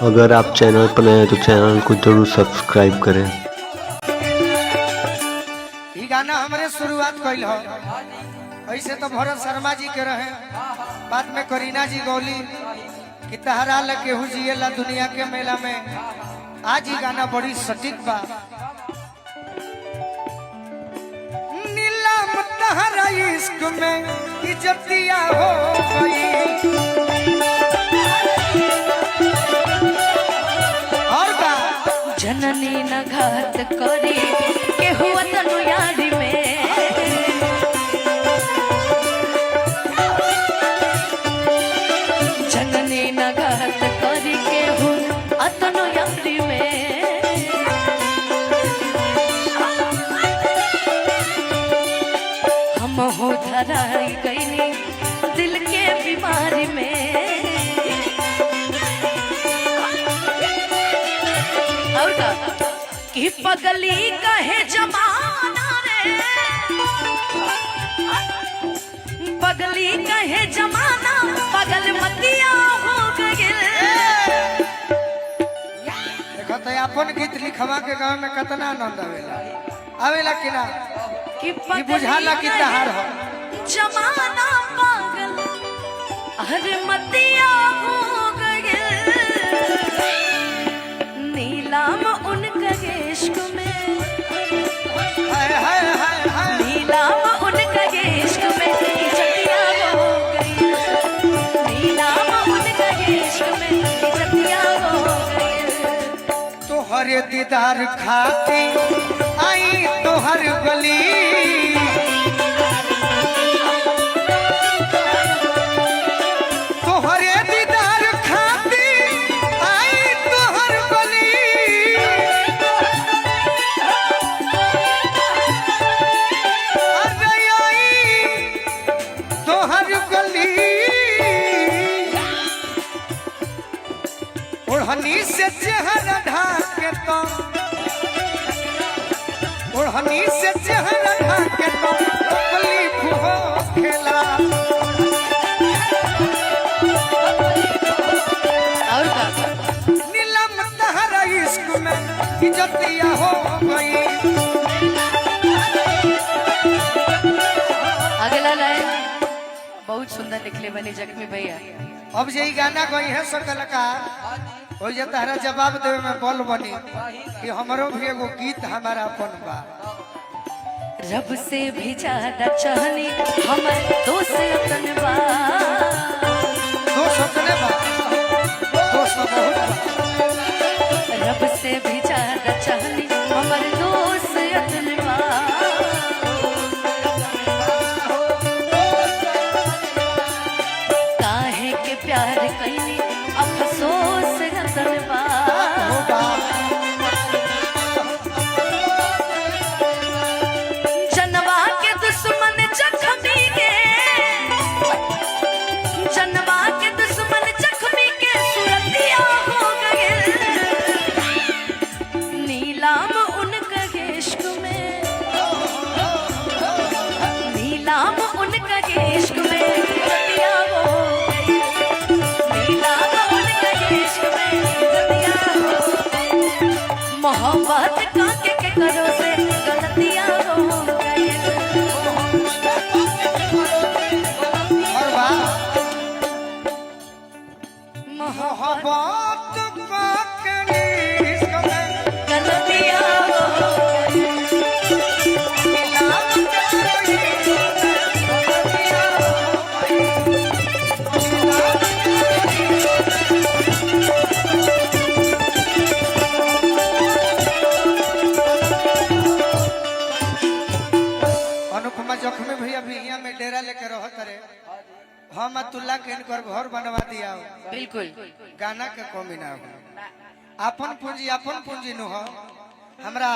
अगर आप चैनल पर नए हैं तो चैनल को जरूर सब्सक्राइब करें। ये गाना हमारे शुरुआत कइल हो, ऐसे तो भरत शर्मा जी के रहे, बाद में करीना जी गौली कि तहरा लगे हुजिएला दुनिया के मेला में। आज ये गाना बड़ी सटीक बा। नीलम तहरा इश्क में इज्जतिया हो गई, और का जननी न घात करी के हुआ तनु यारी में, जननी न घात करी के हुआ तनु यारी में। हम हो धराई गईनी दिल के बीमारी में, और का कि पगली कहे जमाना रे, पगली कहे जमाना पगल मतिया हो गए। देखो तो अपन गीत लिखवा के गाँव में कितना आनंद आवेला, आवेला कि ना? कि ये बुझाला कि तहार हो जमाना पागल अरे मतिया हो गए। नीलाम उनका इश्क में, हाय हाय हाय हाय। नीलाम उनका इश्क में इज्जतिया हो गई, नीलाम उनका इश्क में इज्जतिया हो गई। तोहरे दीदार खाती आई तोहर गली, तोहरे दीदार खाती आई तोहर गली। अरे आई तोहर गली, ओढ़नी से चेहरा ढाके तो, ओढ़नी से चेहरा ढाके तो तकलीफ हो खेला। और का नीलम तहरा इश्क में इज्जतिया हो गई। अगला लाइन बहुत सुंदर लिखले बनी जख्मी भैया। अब यही गाना गई है सब कलाकार हो जा, तहरा जवाब देवे में बल बनी कि हमरो भी एगो गीत हमारा अपन बा। रब से भी ज्यादा चाहनी हमर दोस्त अपन बा, दोस्त अपने बा, दोस्त बहुत बा। रब से भी ज्यादा चाहनी हमर दोस्त अपन बा। काहे के प्यार कईनी अफसोस रतन बा, जनवा के दुश्मन जख्मी के, जनवा के दुश्मन जख्मी के सुरतिया हो गए। नीलाम उनका इश्क में, नीलाम उनका इश्क में इज्जतिया हो गई, नीलाम उनका इश्क में इज्जतिया हो गई। मोहब्बत का के करो से गलतियां हो गई। और बा मोहब्बत का के इश्क में गलतियां हो गई। नीलम तहरा इश्क में इज्जतिया हो गई। अनुपमा जख्मी भैया भी यहाँ में डेरा लेके रह करे, हम अतुल्ला के इनकर घर बनवा दिया हो। बिल्कुल गाना के कमी ना हो, अपन पूंजी नु हो। हमरा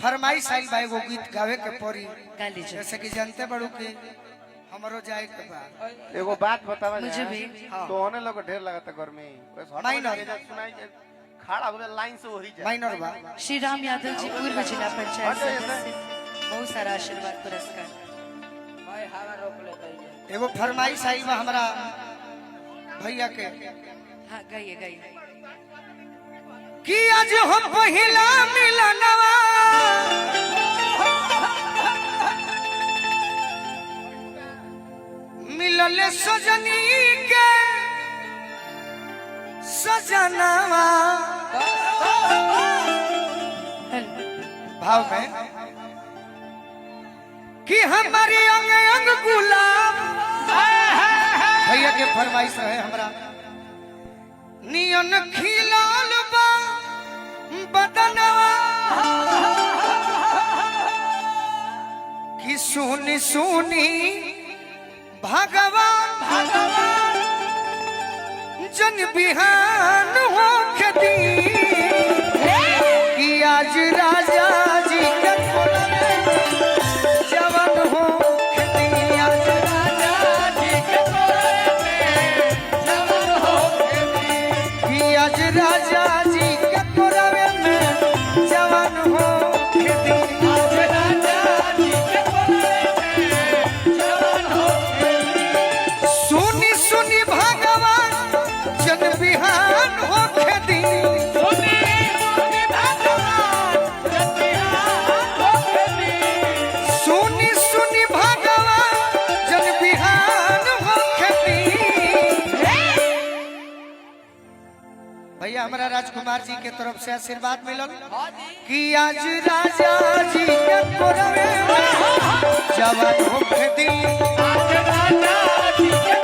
फरमाइश आइल बा एगो गीत गावे के पड़ी, गा लीजिए। जैसे कि जानते बड़ू कि हमरो जाए के बा। एगो बात बतावा मुझे भी तो होने लोग ढेर लगाता गर्मी बस हट माइनर। के सुनाई जे खड़ा हो लाइन से वही जाए माइनर बा। श्री राम यादव जी पूर्व जिला पंचायत हट जाइए सदस्य, बहुत सारा आशीर्वाद पुरस्कार। एगो फरमाइश आई बा हमरा भैया के हाँ गाइए गाइए। कि आज हो पहिला मिलनवा मिलले सजनी के सजनवा भाव में कि हमारी अंग अंग गुलाब भैया के फरमाइश रहे हमरा नियन खिलाल बा बदनवा कि सुनी सुनी भगवान जन बिहान हो खेती कि आज राजा जी के जवान हो खेती आज राजा जी के जवान हो कि आज राजा जी के कोरवे में जवान हो खेती आज राजा जी के कोरवे में जवान हो सुनी सुनी भगवान जन बिहान हो खेती सुनी सुनी भगवान जन बिहान हो खेती सुनी सुनी भगवान जन बिहान हो खेती भैया हमारा राजकुमार जी के तरफ से आशीर्वाद मिलल कि आज राजा जी के कोरवे में जवान हो खेती आज राजा जी के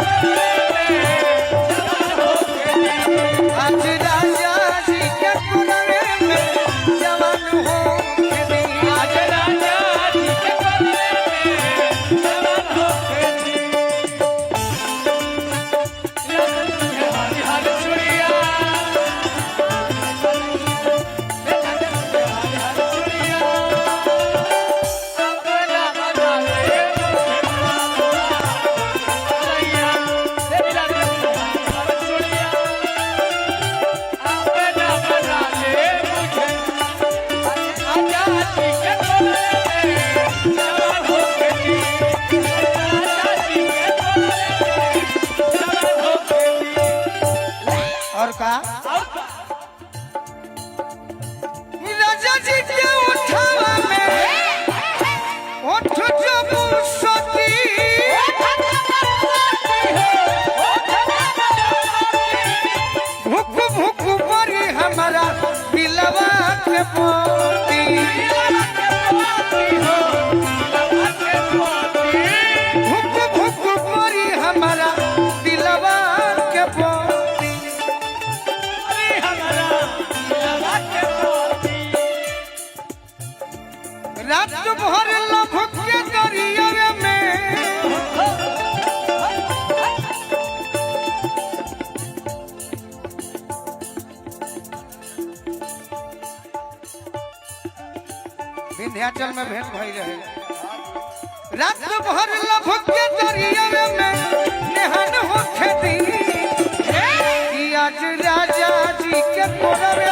आज राजा जी के कोरवे में जवान हो खेती आज राजा जी के कोरवे में जवान हो खेती हर चुड़िया और का राजा जी के उठावा में उठ जब सती भूख भूख परी हमारा दिलवा के पोती भूख भूख परी हमारा दिलवा के पोती रात भर लभ के दरिया में विंध्याचल में भेंट भई रहे रात भर लभ के दरिया में नेहन हो खेती कि आज राजा जी के कोरवे